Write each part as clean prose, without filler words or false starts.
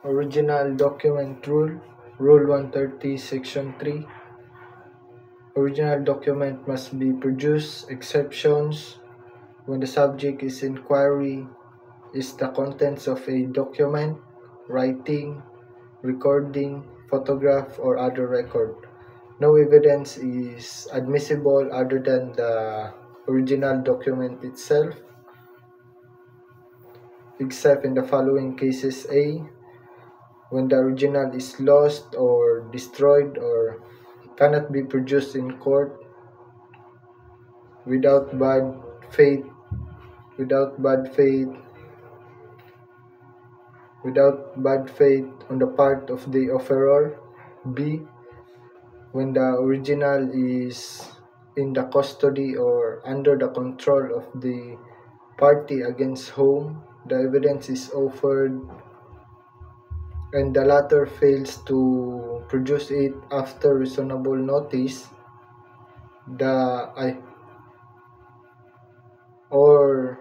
Original document rule, Rule 130, Section 3. Original document must be produced. Exceptions: when the subject is inquiry is the contents of a document, writing, recording, photograph, or other record. No evidence is admissible other than the original document itself, except in the following cases: A. When the original is lost or destroyed or cannot be produced in court without bad faith without bad faith on the part of the offeror. B. When the original is in the custody or under the control of the party against whom the evidence is offered and the latter fails to produce it after reasonable notice, the or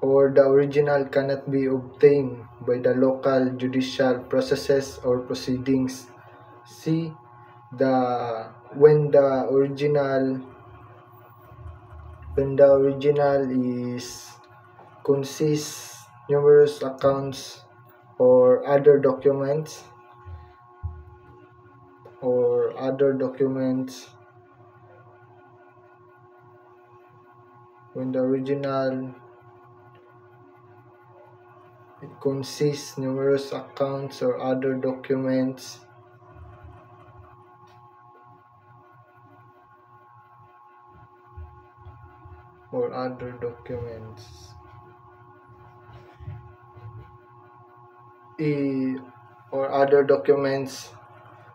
the original cannot be obtained by the local judicial processes or proceedings. C. When the original is consists numerous accounts or other documents when the original consists numerous accounts or other documents or other documents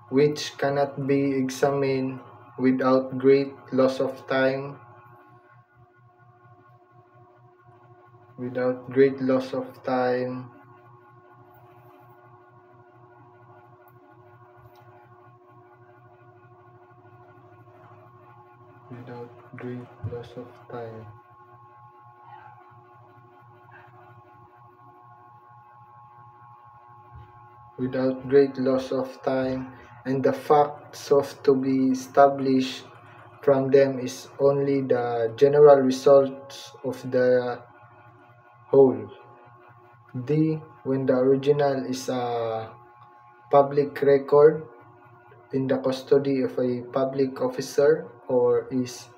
which cannot be examined without great loss of time without great loss of time and the facts of to be established from them is only the general results of the whole. D. When the original is a public record in the custody of a public officer or is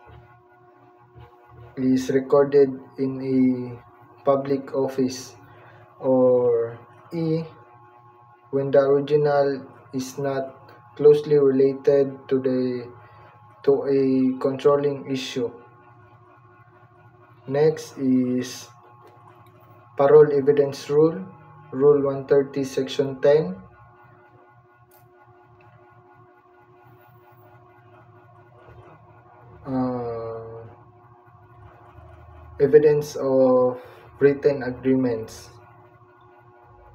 recorded in a public office. Or E. When the original is not closely related to a controlling issue. Next is parole evidence rule, Rule 130, Section 10. Evidence of written agreements.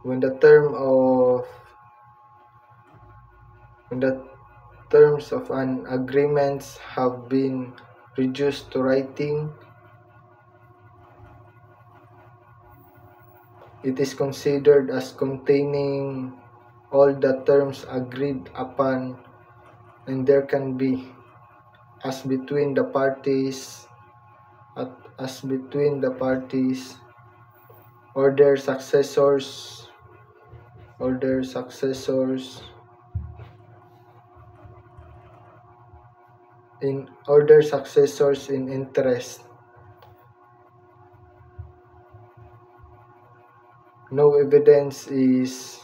When the terms of an agreement have been reduced to writing, it is considered as containing all the terms agreed upon, and there can be, as between the parties, or their successors in interest. No evidence is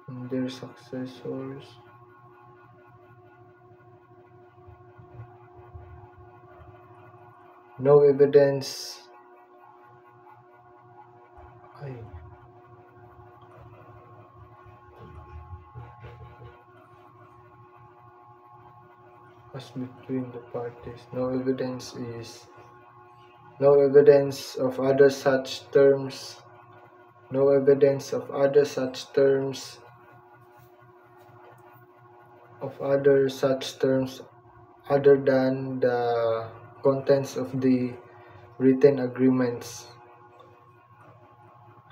in their successors. No evidence as between the parties. No evidence of other such terms of other such terms other than the contents of the written agreements.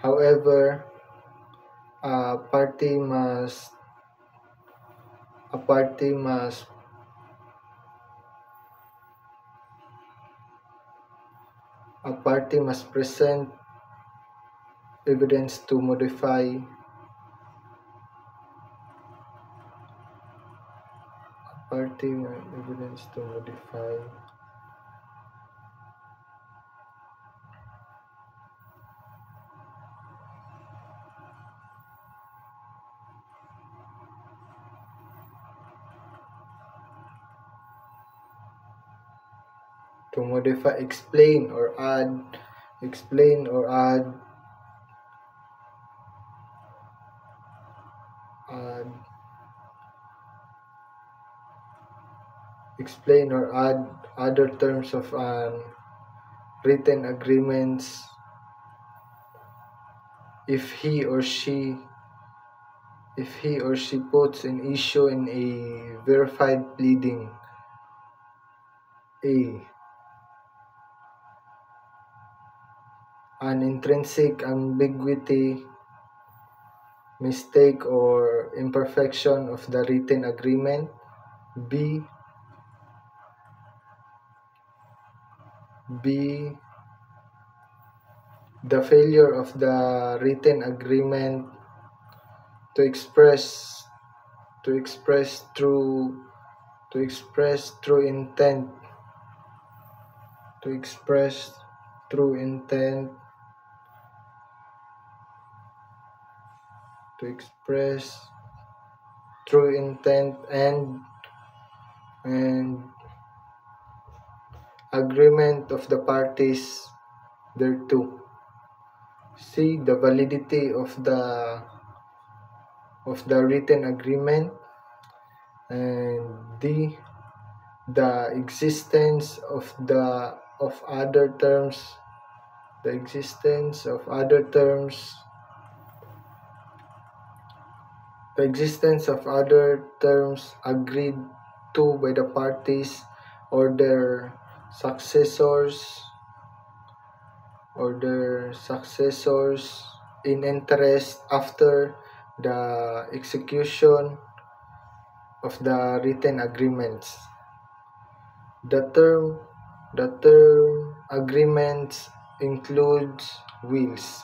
However, a party must a party must a party must present evidence to modify party evidence to modify explain or add explain or add add explain or add other terms of an written agreements if he or she puts an issue in a verified pleading. A. An intrinsic ambiguity, mistake, or imperfection of the written agreement. B. The failure of the written agreement to express true intent to express true intent to express true intent and agreement of the parties thereto. C. The validity of the written agreement. And D. The existence of other terms agreed to by the parties or their successors in interest after the execution of the written agreements. The term agreements includes wills.